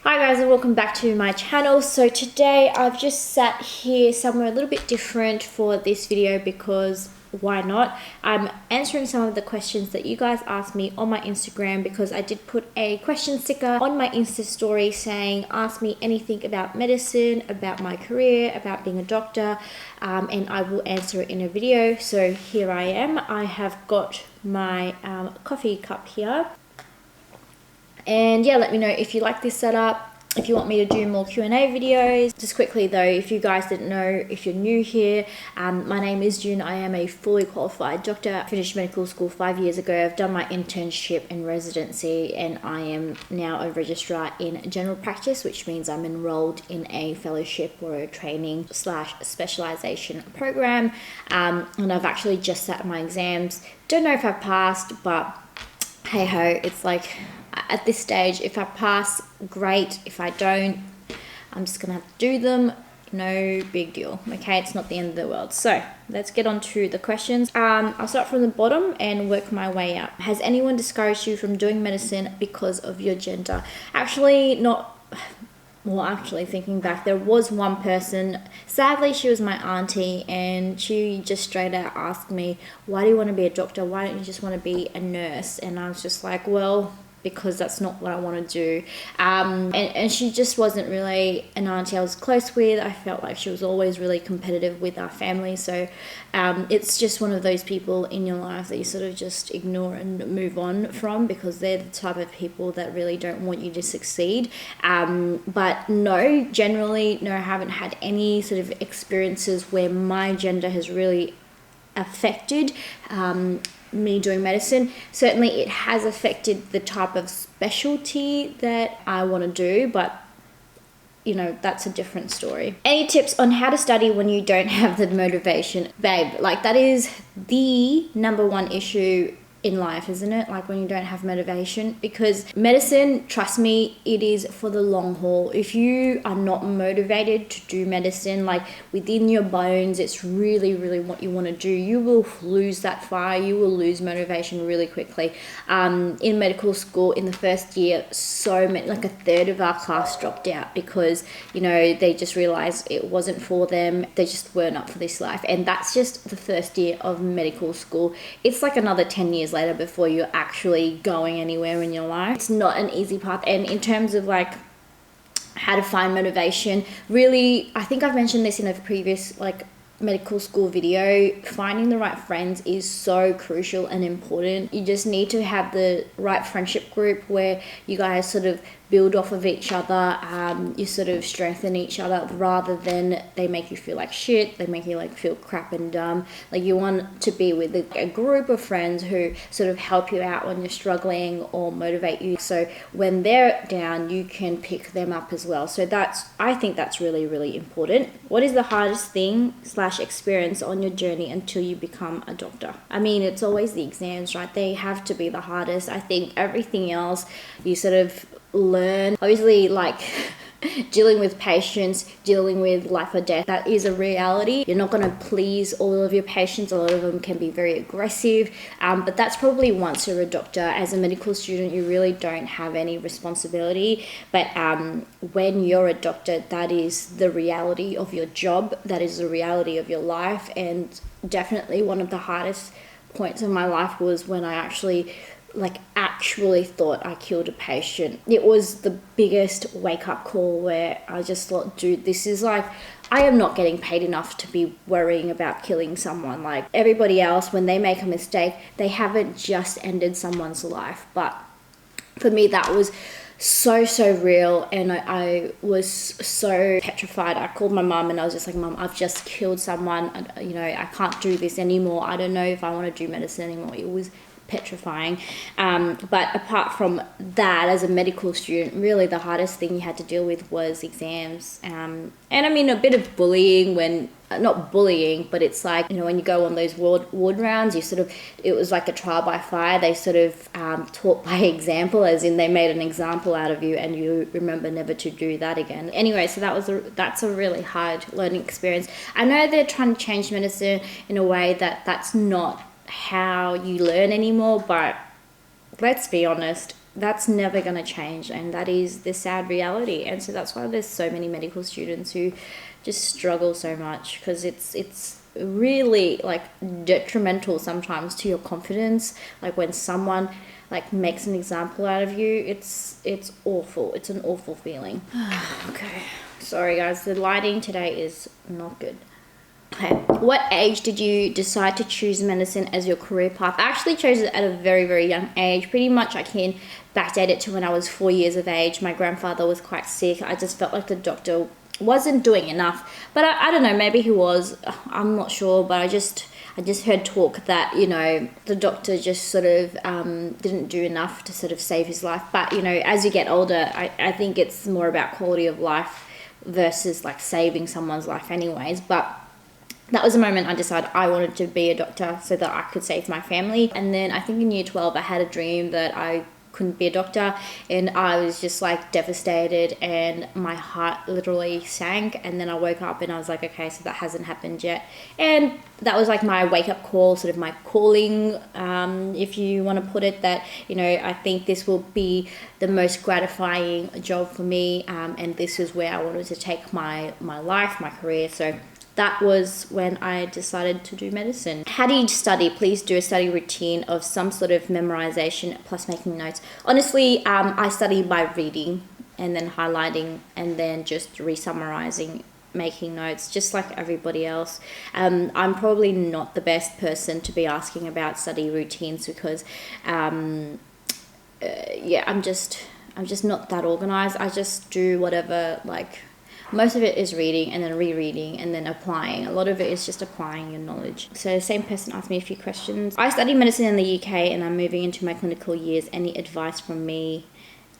Hi guys, and welcome back to my channel. So today I've just sat here somewhere a little bit different for this video because why not? I'm answering some of the questions that you guys asked me on my Instagram because I did put a question sticker on my Insta story saying ask me anything about medicine, about my career, about being a doctor, and I will answer it in a video. So here I am. I have got my coffee cup here. And yeah, let me know if you like this setup, if you want me to do more Q&A videos. Just quickly though, if you guys didn't know, if you're new here, my name is June. I am a fully qualified doctor. I finished medical school 5 years ago. I've done my internship and residency, and I am now a registrar in general practice, which means I'm enrolled in a fellowship or a training / specialization program. And I've actually just sat my exams. Don't know if I've passed, but hey ho, it's like, at this stage, if I pass, great. If I don't, I'm just gonna have to do them. No big deal. Okay, it's not the end of the world. So let's get on to the questions. I'll start from the bottom and work my way up. Has anyone discouraged you from doing medicine because of your gender? Actually, not. Well, actually, thinking back, there was one person. Sadly, she was my auntie, and she just straight out asked me, "Why do you want to be a doctor? Why don't you just want to be a nurse?" And I was just like, well, because that's not what I want to do. And she just wasn't really an auntie I was close with. I felt like she was always really competitive with our family. So it's just one of those people in your life that you sort of just ignore and move on from, because they're the type of people that really don't want you to succeed. But no, generally, no, I haven't had any sort of experiences where my gender has really affected me doing medicine. Certainly it has affected the type of specialty that I want to do, but you know, that's a different story. Any tips on how to study when you don't have the motivation? Babe, like that is the #1 issue in life, isn't it? Like when you don't have motivation, because medicine, trust me, it is for the long haul. If you are not motivated to do medicine, like within your bones, it's really, really what you want to do, you will lose that fire, you will lose motivation really quickly. In medical school, in the first year, so many, like a third of our class dropped out because, you know, they just realized it wasn't for them. They just weren't up for this life. And that's just the first year of medical school. It's like another 10 years later before you're actually going anywhere in your life. It's not an easy path. And in terms of like how to find motivation, really, I think I've mentioned this in a previous like medical school video, finding the right friends is so crucial and important. You just need to have the right friendship group where you guys sort of build off of each other, you sort of strengthen each other rather than they make you feel like shit, they make you like feel crap and dumb. Like you want to be with a group of friends who sort of help you out when you're struggling or motivate you, so when they're down you can pick them up as well. So I think that's really, really important. What is the hardest thing / experience on your journey until you become a doctor? I mean, it's always the exams, right? They have to be the hardest. I think everything else you sort of learn. Obviously, like dealing with patients, dealing with life or death, that is a reality. You're not going to please all of your patients. A lot of them can be very aggressive, but that's probably once you're a doctor. As a medical student, you really don't have any responsibility, but when you're a doctor, that is the reality of your job, that is the reality of your life. And definitely one of the hardest points in my life was when I actually thought I killed a patient. It was the biggest wake-up call where I just thought, dude, this is like, I am not getting paid enough to be worrying about killing someone. Like everybody else, when they make a mistake, they haven't just ended someone's life. But for me, that was so real, and I was so petrified. I called my mum and I was just like, Mum, I've just killed someone. You know, I can't do this anymore. I don't know if I want to do medicine anymore. It was petrifying. But apart from that, as a medical student, really the hardest thing you had to deal with was exams. And I mean, a bit of bullying when, not bullying, but it's like, you know, when you go on those ward rounds, you sort of, it was like a trial by fire. They sort of taught by example, as in they made an example out of you and you remember never to do that again. Anyway, so that's a really hard learning experience. I know they're trying to change medicine in a way that's not how you learn anymore, but let's be honest, that's never going to change, and that is the sad reality. And so that's why there's so many medical students who just struggle so much, because it's really like detrimental sometimes to your confidence. Like when someone like makes an example out of you, it's awful. It's an awful feeling. Okay, sorry guys, the lighting today is not good. Okay, what age did you decide to choose medicine as your career path? I actually chose it at a very, very young age. Pretty much I can backdate it to when I was 4 years of age. My grandfather was quite sick. I just felt like the doctor wasn't doing enough. But I don't know, maybe he was. I'm not sure, but I just heard talk that, you know, the doctor just sort of didn't do enough to sort of save his life. But, you know, as you get older, I think it's more about quality of life versus like saving someone's life anyways. But that was the moment I decided I wanted to be a doctor so that I could save my family. And then I think in year 12, I had a dream that I couldn't be a doctor, and I was just like devastated, and my heart literally sank. And then I woke up and I was like, okay, so that hasn't happened yet. And that was like my wake up call, sort of my calling, if you want to put it, that, you know, I think this will be the most gratifying job for me. And this is where I wanted to take my life, my career. So that was when I decided to do medicine. How do you study? Please do a study routine of some sort of memorization plus making notes. Honestly, I study by reading and then highlighting and then just re-summarizing, making notes, just like everybody else. I'm probably not the best person to be asking about study routines because, I'm just not that organized. I just do whatever, like, most of it is reading and then rereading and then applying. A lot of it is just applying your knowledge. So the same person asked me a few questions. I study medicine in the UK and I'm moving into my clinical years. Any advice from me?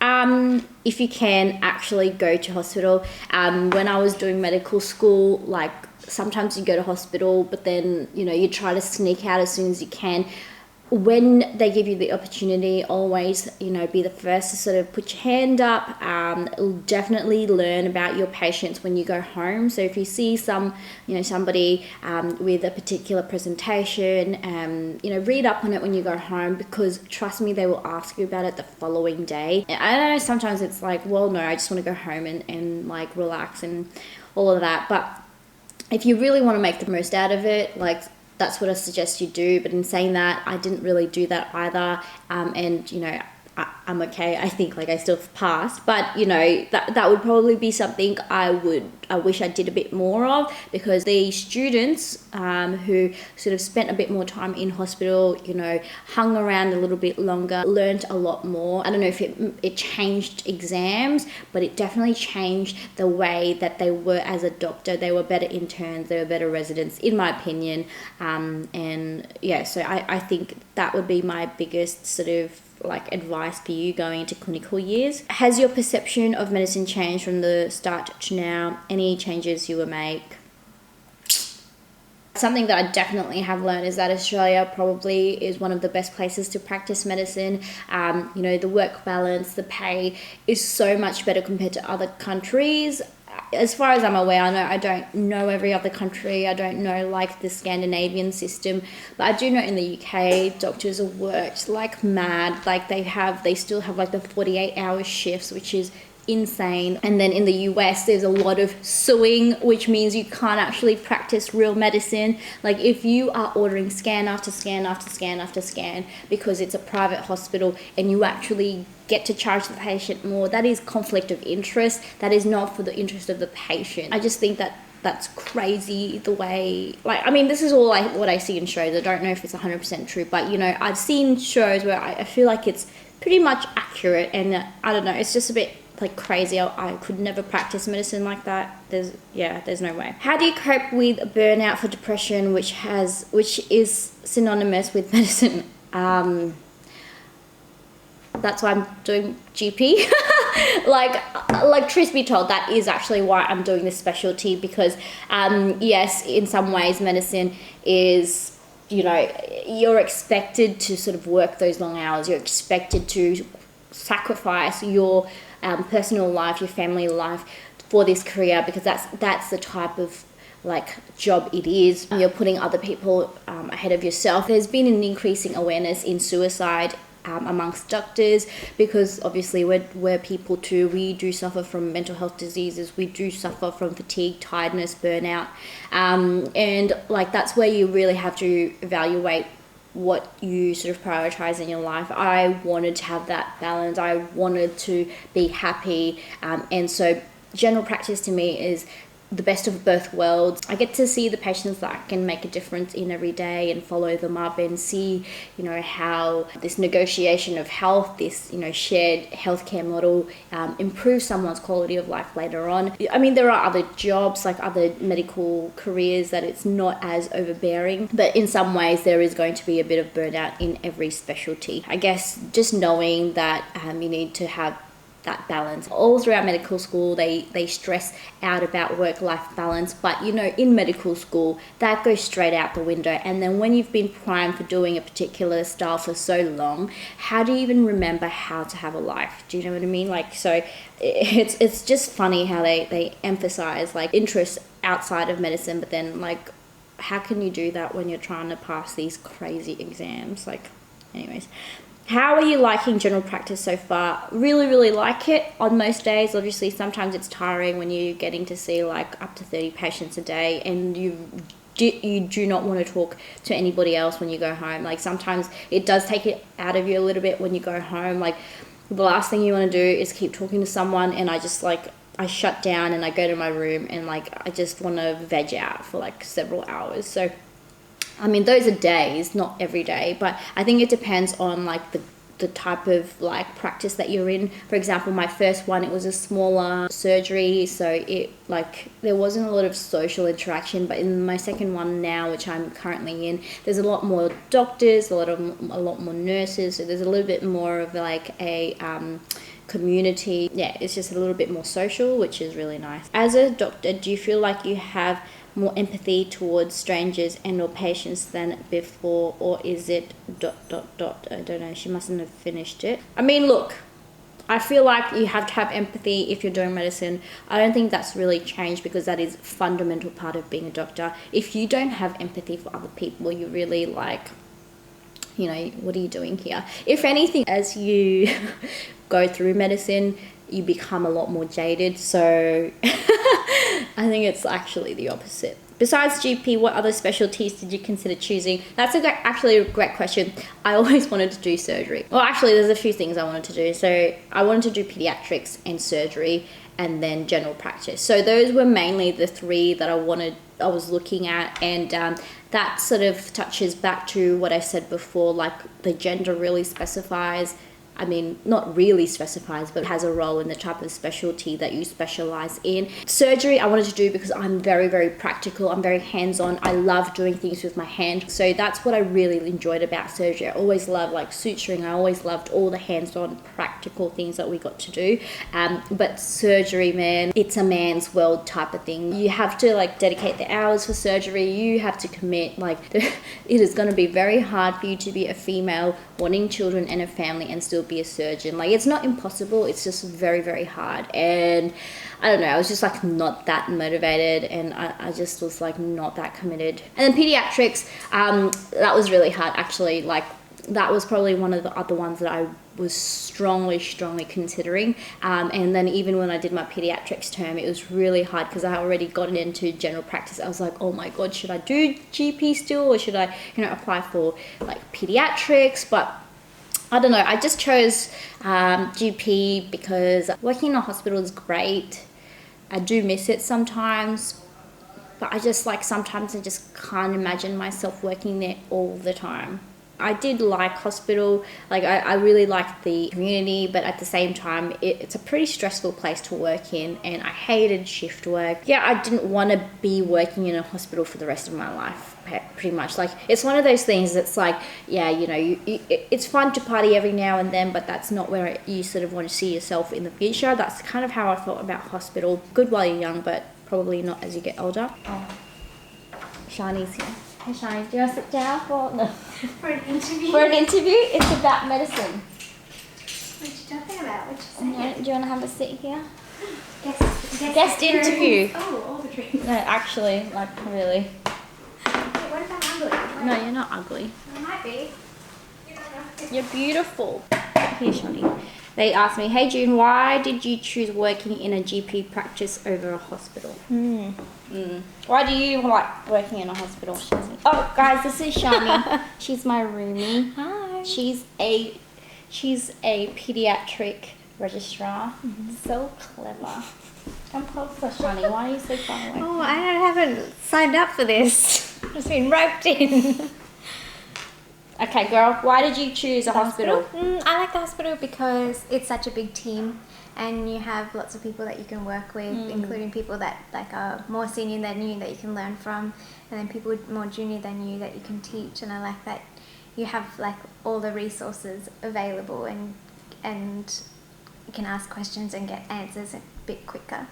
If you can, actually go to hospital. When I was doing medical school, like sometimes you go to hospital, but then, you know, you try to sneak out as soon as you can. When they give you the opportunity, always, you know, be the first to sort of put your hand up. Definitely learn about your patients when you go home. So if you see somebody with a particular presentation, you know, read up on it when you go home, because trust me, they will ask you about it the following day. I know sometimes it's like, well, no, I just want to go home and like relax and all of that. But if you really want to make the most out of it, like, that's what I suggest you do. But in saying that, I didn't really do that either. And, you know, I'm okay. I think like I still passed, but you know, that would probably be something I wish I did a bit more of, because the students who sort of spent a bit more time in hospital, you know, hung around a little bit longer, learned a lot more. I don't know if it changed exams, but it definitely changed the way that they were as a doctor. They were better interns, they were better residents, in my opinion. And yeah, so I think that would be my biggest sort of like advice for you going into clinical years. Has your perception of medicine changed from the start to now? Any changes you will make? Something that I definitely have learned is that Australia probably is one of the best places to practice medicine. You know, the work balance, the pay is so much better compared to other countries. As far as I'm aware, I don't know every other country. I don't know like the Scandinavian system, but I do know in the UK, doctors are worked like mad. Like they still have like the 48-hour shifts, which is insane. And then in the US, there's a lot of suing, which means you can't actually practice real medicine. Like if you are ordering scan after scan after scan after scan because it's a private hospital and you actually get to charge the patient more, that is conflict of interest. That is not for the interest of the patient. I just think that that's crazy the way, like, I mean, this is all what I see in shows. I don't know if it's 100% true, but you know, I've seen shows where I feel like it's pretty much accurate, and I don't know, it's just a bit like crazy. I could never practice medicine like that. There's no way. How do you cope with burnout for depression, which is synonymous with medicine? That's why I'm doing GP. like truth be told, that is actually why I'm doing this specialty, because yes, in some ways medicine is, you know, you're expected to sort of work those long hours. You're expected to sacrifice your personal life, your family life for this career, because that's the type of like job it is. You're putting other people ahead of yourself. There's been an increasing awareness in suicide amongst doctors, because obviously we're people too. We do suffer from mental health diseases. We do suffer from fatigue, tiredness, burnout, and like that's where you really have to evaluate what you sort of prioritize in your life. I wanted to have that balance. I wanted to be happy, and so general practice to me is the best of both worlds. I get to see the patients that I can make a difference in every day and follow them up and see, you know, how this negotiation of health, this, you know, shared healthcare model improves someone's quality of life later on. I mean, there are other jobs, like other medical careers, that it's not as overbearing, but in some ways there is going to be a bit of burnout in every specialty. I guess just knowing that you need to have that balance. All throughout medical school, they stress out about work-life balance, but you know, in medical school, that goes straight out the window. And then when you've been primed for doing a particular style for so long, how do you even remember how to have a life? Do you know what I mean? Like, so it's just funny how they emphasize like interests outside of medicine, but then like, how can you do that when you're trying to pass these crazy exams? Like, anyways. How are you liking general practice so far? Really, really like it on most days. Obviously, sometimes it's tiring when you're getting to see like up to 30 patients a day and you do not want to talk to anybody else when you go home. Like sometimes it does take it out of you a little bit when you go home. Like the last thing you want to do is keep talking to someone, and I just like, I shut down and I go to my room and like I just want to veg out for like several hours. So I mean, those are days, not every day, but I think it depends on like the type of like practice that you're in. For example, my first one, it was a smaller surgery, so it like there wasn't a lot of social interaction. But in my second one now, which I'm currently in, there's a lot more doctors, a lot more nurses, so there's a little bit more of like a community. Yeah, it's just a little bit more social, which is really nice. As a doctor, do you feel like you have more empathy towards strangers and or patients than before, or is it ... I don't know, she mustn't have finished it. I mean, look, I feel like you have to have empathy if you're doing medicine. I don't think that's really changed, because that is a fundamental part of being a doctor. If you don't have empathy for other people, you really like, you know, what are you doing here? If anything, as you go through medicine, you become a lot more jaded. So I think it's actually the opposite. Besides GP, what other specialties did you consider choosing? That's actually a great question. I always wanted to do surgery. Well, actually, there's a few things I wanted to do. So I wanted to do pediatrics and surgery, and then general practice. So those were mainly the three that I was looking at, and that sort of touches back to what I said before, like the gender really specifies, I mean, not really specifies, but has a role in the type of specialty that you specialize in. Surgery I wanted to do because I'm very, very practical. I'm very hands-on. I love doing things with my hand. So that's what I really enjoyed about surgery. I always loved like suturing. I always loved all the hands-on practical things that we got to do. But surgery, man, it's a man's world type of thing. You have to like dedicate the hours for surgery. You have to commit. Like it is going to be very hard for you to be a female wanting children and a family and still be a surgeon. Like, it's not impossible, it's just very, very hard. And I don't know, I was just like not that motivated, and I just was like not that committed. And then pediatrics, that was really hard actually. Like, that was probably one of the other ones that I was strongly considering. And then even when I did my pediatrics term, it was really hard because I already gotten into general practice. I was like, oh my God, should I do GP still, or should I, you know, apply for like pediatrics? But I don't know, I just chose GP because working in a hospital is great. I do miss it sometimes, but I just like, sometimes I just can't imagine myself working there all the time. I did like hospital, like I really liked the community, but at the same time, it's a pretty stressful place to work in, and I hated shift work. Yeah, I didn't want to be working in a hospital for the rest of my life, pretty much. Like, it's one of those things that's like, yeah, you know, it's fun to party every now and then, but that's not where you sort of want to see yourself in the future. That's kind of how I felt about hospital. Good while you're young, but probably not as you get older. Oh, Shani's here. Hey Shani, do you want to sit down for an interview? For an interview? It's about medicine. What are you talking about? What you saying? Do you want to have a sit here? Guest interview. Oh, all the drinks. No, actually, like, really. Wait, what if I'm ugly? No, you're not ugly. I might be. You don't know. You're beautiful. Here, Shani. They asked me, hey June, why did you choose working in a GP practice over a hospital? Why do you like working in a hospital, Shani? Oh, guys, this is Shani. She's my roomie. Hi. She's a pediatric registrar. So clever. Come closer, Shani. Why are you so far away? Oh, I haven't signed up for this. I've just been roped in. Okay, girl. Why did you choose a hospital? I like the hospital because it's such a big team and you have lots of people that you can work with, including people that like are more senior than you that you can learn from, and then people more junior than you that you can teach. And I like that you have like all the resources available and you can ask questions and get answers a bit quicker.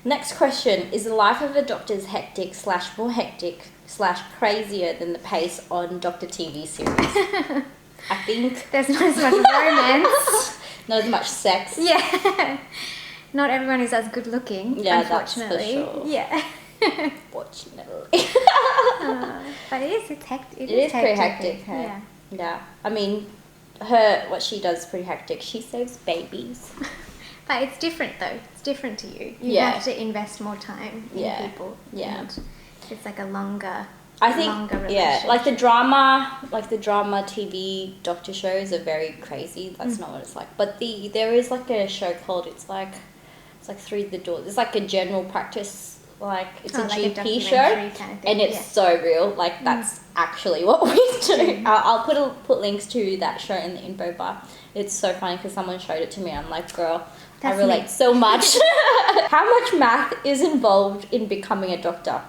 Next question. Is the life of a doctor hectic / more hectic / crazier than the pace on Doctor TV series? I think There's not as much romance. not as much sex. Yeah. Not everyone is as good looking, Yeah, that's for unfortunately. sure. Yeah. Fortunately. But it's hectic. It is pretty hectic. Hey? Yeah. Yeah. I mean, what she does is pretty hectic. She saves babies. But it's different though. It's different to you. You Yeah. have to invest more time in Yeah. people. Yeah. And it's like a longer I think, longer yeah, relationship. like the drama TV doctor shows are very crazy. That's not what it's like. But there is like a show called it's like Through the Door. It's like a general practice, like it's a like GP show, documentary kind of thing. and it's so real. Like that's actually what we do. I'll put links to that show in the info bar. It's so funny because someone showed it to me. I'm like, girl, That's I relate me. so much. How much math is involved in becoming a doctor?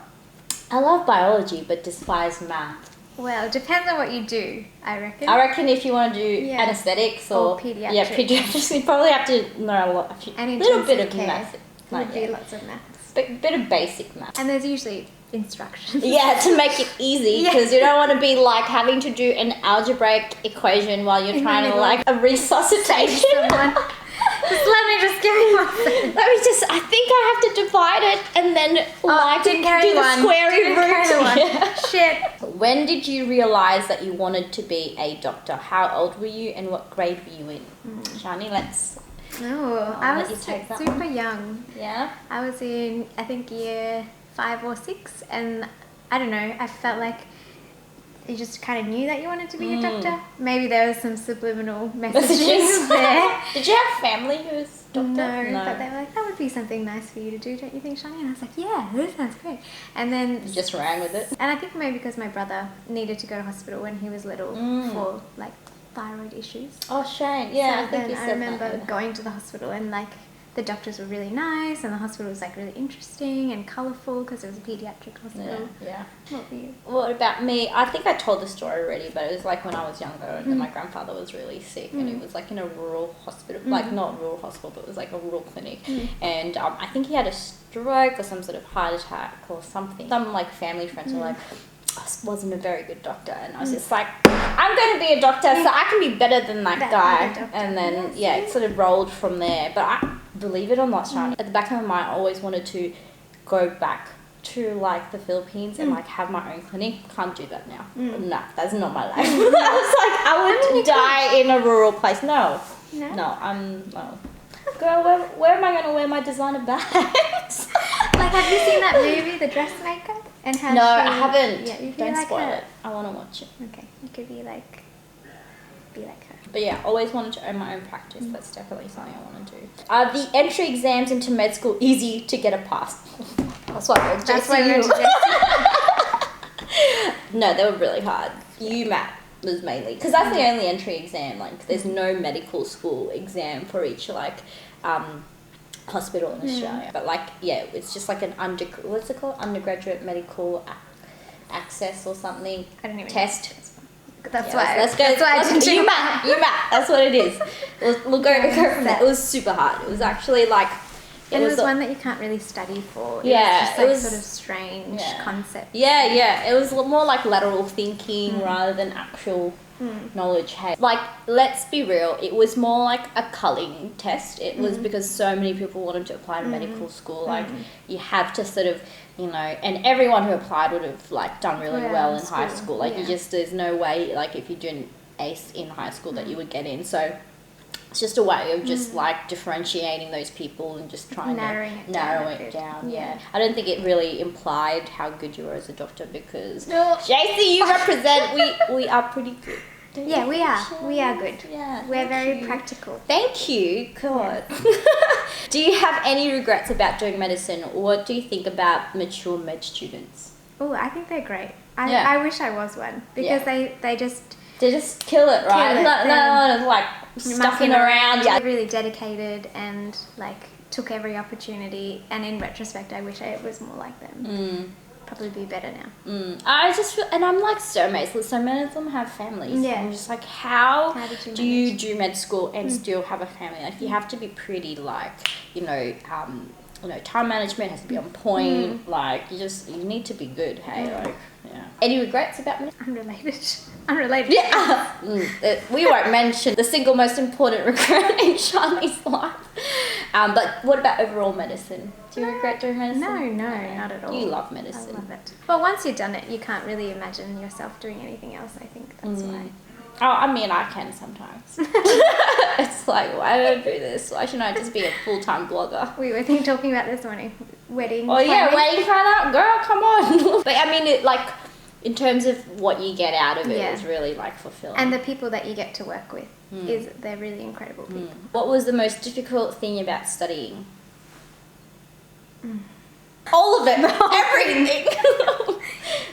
I love biology, but despise math. Well, it depends on what you do, I reckon. I reckon if you want to do Yeah. anesthetics Or or pediatrics. yeah, pediatrics, you probably have to know And little bit intensive of care. math, Would like, be yeah, lots of maths. bit of basic math. And there's usually instructions. Yeah, to make it easy Yeah. because you don't want to be like having to do an algebraic equation while you're In the trying to middle. like a resuscitation. Someone. Just give me 1 second. I think I have to divide it and then like didn't do carry the one. square Didn't root. carry one. Yeah. Shit. When did you realise that you wanted to be a doctor? How old were you and what grade were you in? Shani, let's... No, I'll I let was you take that super young. Yeah? I was in, I think, year 5 or 6, and I don't know, I felt like you just kind of knew that you wanted to be a doctor. Maybe there was some subliminal messages there. Did you have family who was doctor? No, but they were like, that would be something nice for you to do, don't you think, Shani? And I was like, yeah, this sounds great. And then... You just ran with it? And I think maybe because my brother needed to go to hospital when he was little for, like, thyroid issues. Oh, Shane. Yeah, So I think then you I said remember that. going to the hospital and, like, the doctors were really nice and the hospital was, like, really interesting and colourful because it was a paediatric hospital. Yeah. What were you? What about me? I think I told the story already, but it was like when I was younger and then my grandfather was really sick and it was like in a rural hospital, like not rural hospital, but it was like a rural clinic. And I think he had a stroke or some sort of heart attack or something. Some like family friends were like, I wasn't a very good doctor, and I was just like, I'm going to be a doctor so I can be better than that guy. other doctor. And then it sort of rolled from there. But I believe it or not, Shani, at the back of my mind I always wanted to go back to like the Philippines and like have my own clinic. Can't do that now. No, that's not my life. I was like, I would die in a rural place. No, no. Girl, where am I going to wear my designer bags? Like, have you seen that movie, The Dressmaker? And how No, she, I haven't. Yeah, you Don't like spoil her. it. I want to watch it. Okay, you could be like her. But yeah, always wanted to own my own practice. That's definitely something I want to do. Are the entry exams into med school easy to get a pass? That's why I went That's why you went to JCU. No, they were really hard. UMAT was mainly because that's the only entry exam. Like, there's no medical school exam for each like hospital in Australia. But like, yeah, it's just like an what's it called? Undergraduate medical access or something. I don't even test. That's Yeah, why. let's go. That's why I didn't do UMAT. That's what it is. We'll go from that. It was super hard. It was actually like. And it was one that you can't really study for. Yeah, It was just like sort of strange concept. Yeah. It was more like lateral thinking rather than actual knowledge. Hey, like, let's be real. It was more like a culling test. It was because so many people wanted to apply to medical school. Like, you have to sort of, you know, and everyone who applied would have like done really well in high school. Like, you just, there's no way, like, if you didn't ace in high school that you would get in. So it's just a way of just like differentiating those people and just trying to narrow it down. Yeah. I don't think it really implied how good you were as a doctor, because JC, you represent, we are pretty good. Yeah, we are. We are good. Yeah, we're very practical. Thank you. God. Do you have any regrets about doing medicine, or what do you think about mature med students? Oh, I think they're great. I wish I was one, because they just kill it, right? Not like stuffing around. Yeah, really dedicated and like took every opportunity. And in retrospect, I wish I was more like them. Probably be better now. I just feel, and I'm like so amazed. So many of them have families. Yeah. I'm just like, how do you do med school and still have a family? Like, you have to be pretty, like, time management has to be on point. Like, you need to be good. Hey, like, yeah. Any regrets about medicine? Unrelated. Yeah. We won't mention the single most important regret in Shani's life. But what about overall medicine? Do you regret doing medicine? No, not at all. You love medicine. I love it. Well, once you've done it, you can't really imagine yourself doing anything else. I think that's why. Oh, I mean, I can sometimes. It's like, why do I do this? Why shouldn't I just be a full-time blogger? We were talking about this morning. Wedding planning. Wedding planner. Girl, come on. But I mean, in terms of what you get out of it, is really like fulfilling. And the people that you get to work with, they're really incredible people. What was the most difficult thing about studying? All of it. Everything.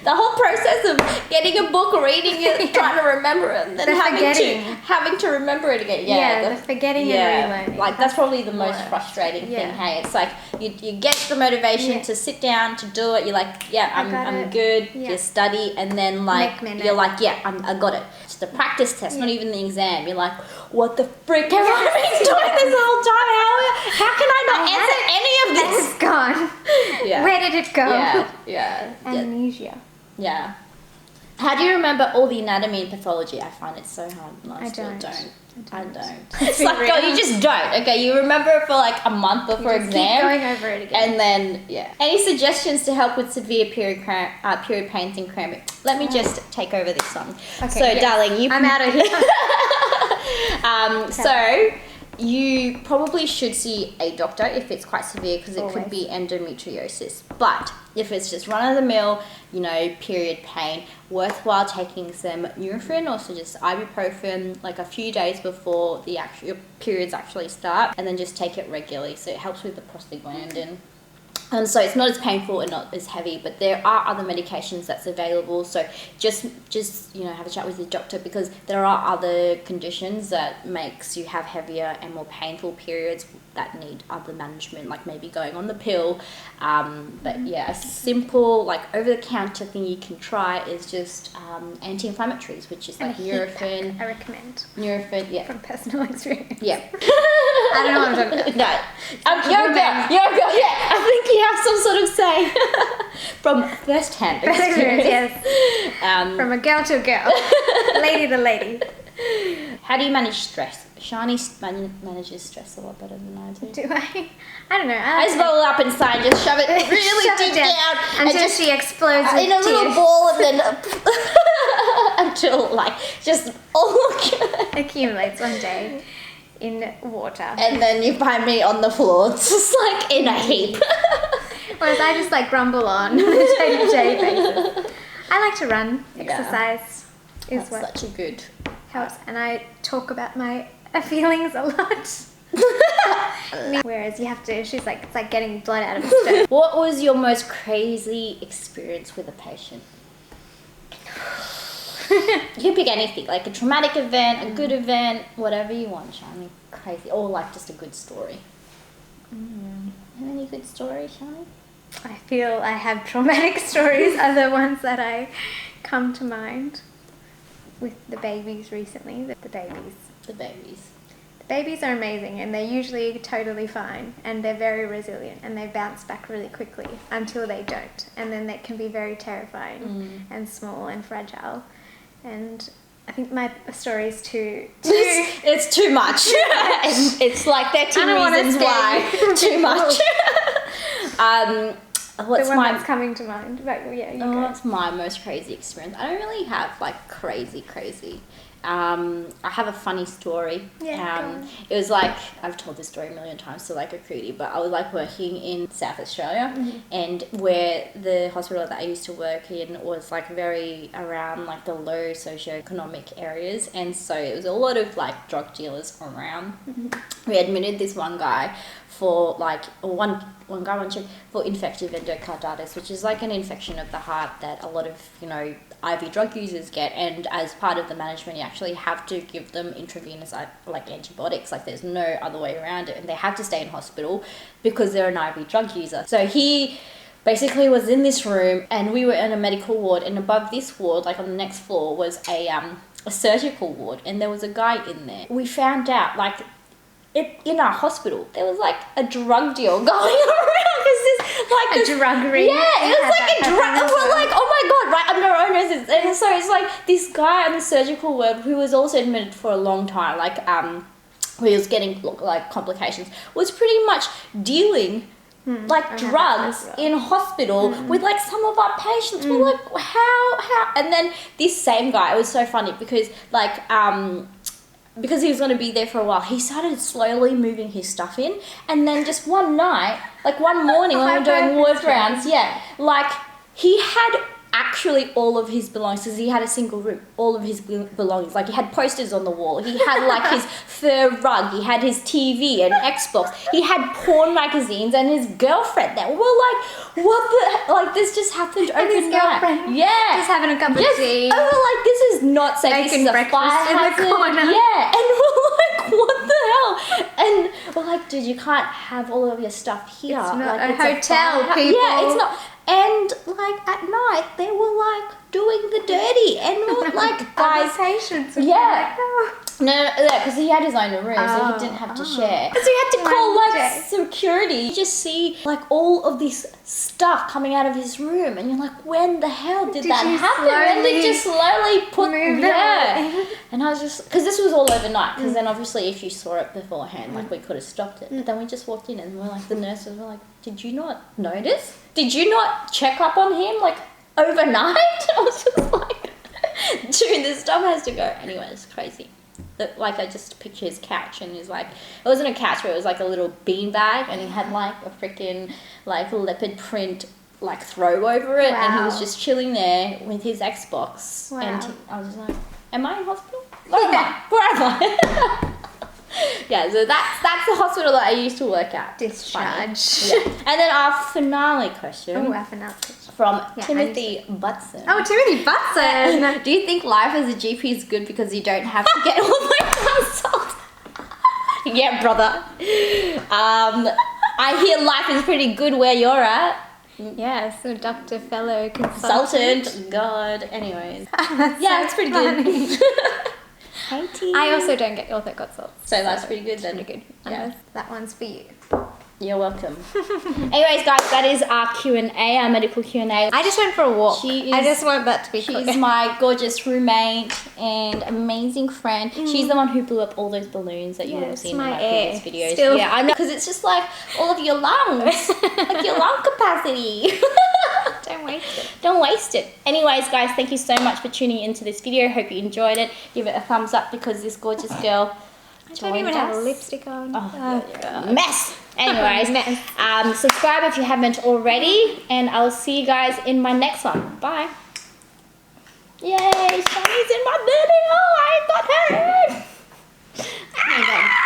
The whole process of getting a book, reading it, trying to remember it, and then having to remember it again. Yeah, the forgetting and relearning. Like, that's probably the most frustrating thing. Hey, it's like you get the motivation to sit down to do it. You're like, I'm good. Yeah. You study, and then like you're like, I got it. It's the practice test, not even the exam. You're like, what the frick have I been doing this whole time? How can I not answer any of this? It's gone. Yeah. Where did it go? Yeah. Amnesia. Yeah. How do you remember all the anatomy and pathology? I find it so hard. No, I don't. It's like, you just don't. Okay, you remember it for like a month before exam. Keep going over it again. And then, Any suggestions to help with severe period pains and cramping? Let me just take over this one. Okay, darling, I'm out of here. So you probably should see a doctor if it's quite severe, because it could be endometriosis. But if it's just run-of-the-mill, period pain, worthwhile taking some Nurofen or just ibuprofen like a few days before your periods actually start, and then just take it regularly. So it helps with the prostaglandin. And so it's not as painful and not as heavy, but there are other medications that's available. So just have a chat with your doctor, because there are other conditions that makes you have heavier and more painful periods that need other management, like maybe going on the pill. But a simple like over-the-counter thing you can try is just anti-inflammatories, which is like Nurofen. I recommend. Nurofen, from personal experience. Yeah. I don't know what I'm talking about. No. Yoga. Yeah. I think you have some sort of say from first-hand experience. Yes. From a girl to a girl, lady to lady. How do you manage stress? Shani manages stress a lot better than I do. Do I? I don't know. I just roll up inside, just shove it really deep down until she explodes in a little ball, and then until just all accumulates one day in water. And then you find me on the floor, just like in a heap. Whereas I just grumble on a day-to-day basis. I like to run, exercise. That's such a good helps, and I talk about my feelings a lot. Whereas she's like, it's like getting blood out of a stone. What was your most crazy experience with a patient? You can pick anything, like a traumatic event, a good event, whatever you want, Shani. Crazy, or just a good story. Have any good stories, Shani? I feel I have traumatic stories are the ones that I come to mind. With the babies recently, the babies are amazing, and they're usually totally fine, and they're very resilient, and they bounce back really quickly until they don't, and then that can be very terrifying and small and fragile. And I think my story is too it's too much. It's like 13 reasons why too much. What's the one that's coming to mind? But what's my most crazy experience? I don't really have crazy. I have a funny story. Yeah, go on. It was like, I've told this story a million times to like a cootie, but I was like working in South Australia, and where the hospital that I used to work in was like very around like the low socioeconomic areas, and so it was a lot of like drug dealers around. We admitted this one guy for like one chick for infective endocarditis, which is like an infection of the heart that a lot of, you know, IV drug users get, and as part of the management you actually have to give them intravenous like antibiotics. Like there's no other way around it, and they have to stay in hospital because they're an IV drug user. So he basically was in this room, and we were in a medical ward, and above this ward, like on the next floor, was a surgical ward, and there was a guy in there. We found out like in our hospital there was like a drug deal going around, because this like A drug ring. yeah, it was like a drug, and we're like, oh my god, right under our noses. And so it's like this guy on the surgical ward, who was also admitted for a long time, like who was getting like complications, was pretty much dealing like drugs in hospital with like some of our patients. We're like, how? And then this same guy, it was so funny because like because he was going to be there for a while, he started slowly moving his stuff in, and then just one night, like one morning when we were doing ward rounds, like he had actually all of his belongings, because he had a single room, all of his belongings. Like he had posters on the wall, he had like his fur rug, he had his TV and Xbox, he had porn magazines and his girlfriend there. We're like, what the, like this just happened And his overnight. girlfriend. Yeah. Just having a cup of tea. And we're like, this is not safe. This Making is a breakfast fire in the hazard. corner. Yeah. And we're like, what the hell? And we're like, dude, you can't have all of your stuff here. It's not like, a hotel, fire people. Yeah, it's not. And like at night, they were like doing the dirty, and we're like, guys, patients. yeah. No, because he had his own room, so he didn't have to share. So he had to call like security. You just see like all of this stuff coming out of his room, and you're like, when the hell did that happen? When did you slowly put And I was just, because this was all overnight, because then obviously if you saw it beforehand, like we could have stopped it. But then we just walked in, and we're like, the nurses were like, did you not notice? Did you not check up on him like overnight? I was just like, dude, this stuff has to go. Anyway, it's crazy. Like I just picture his couch, and he's like, it wasn't a couch, but it was like a little bean bag, and he had like a freaking like leopard print like throw over it, and he was just chilling there with his Xbox. And I was just like, am I in hospital? Where am I? Yeah, so that's the hospital that I used to work at. Discharge. Yeah. And then our finale question. Oh, our finale question. From Timothy Butson. Oh, Timothy Butson. Do you think life as a GP is good because you don't have to get all my consults? Yeah, brother. I hear life is pretty good where you're at. Yeah, so Dr. Fellow Consultant. God. Anyways. Yeah, it's pretty good. Hey, T. I also don't get ortho consults. So that's pretty good then. Pretty good. Yeah. That one's for you. You're welcome. Anyways, guys, that is our Q&A, our medical Q&A. I just went for a walk. I just want that to be clear. She's my gorgeous roommate and amazing friend. She's the one who blew up all those balloons that you would have seen in my previous videos. Still. Yeah, I know, because it's just like all of your lungs, like your lung capacity. Don't waste it. Don't waste it. Anyways, guys, thank you so much for tuning into this video. Hope you enjoyed it. Give it a thumbs up because this gorgeous girl don't even have a lipstick on. Oh God. Mess. Anyways, subscribe if you haven't already, and I'll see you guys in my next one. Bye. Yay, Shani's in my video. I got her. Oh my God.